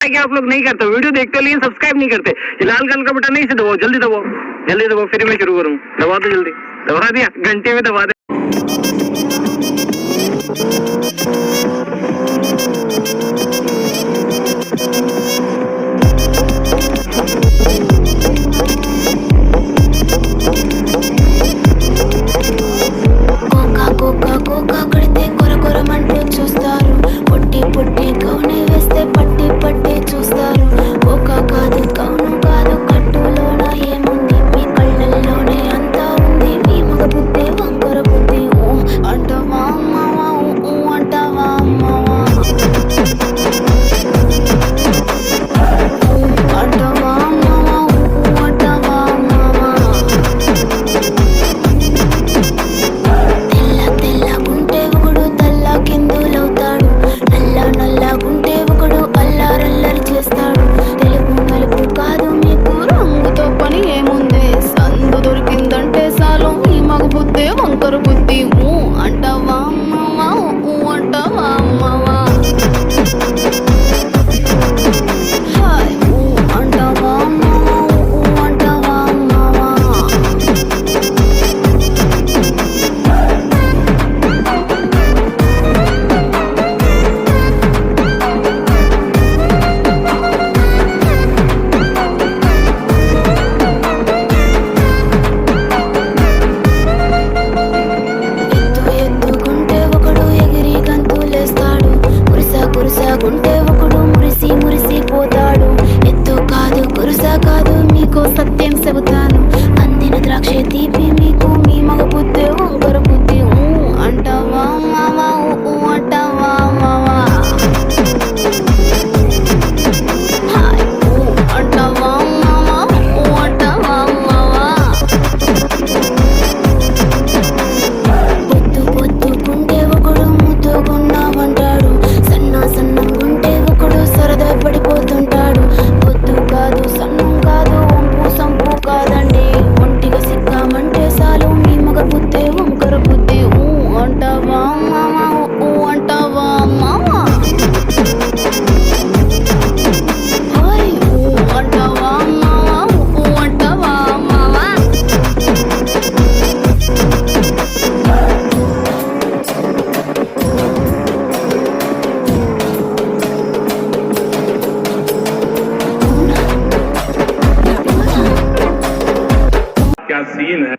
कि आप लोग नहीं करते, वीडियो देखते हो लेकिन सब्सक्राइब नहीं करते। ये लाल कलर का बटन नहीं से दबाओ, जल्दी दबाओ, जल्दी दबाओ, फिर मैं शुरू करूँ। दबा दो जल्दी, दबा दिया, घंटे में दबा दे। సత్యం చెబుతాను అందిన ద్రాక్ష తీపి మీకు మీ మగ బుద్ధి వంకర బుద్ధి అంటావా మావా అంటావా మావా అంటావా మావా అంటావా మావా పొద్దు పొద్దుకుంటే ఒకడు ముద్దుకున్నావంటాడు సన్న సన్నంగుంటే ఒకడు సరదా పడిపోతుంటాడు పొద్దు కాదు సన్నం కాదు సంపు కాదండి ఒంటిగా సిక్కామంటే చాలు మీ మగ బుద్ధి వంకర బుద్ధి అంటావా మావా అంటావా మావా అంటావా మావా అంటావా మావా क्या सीन है।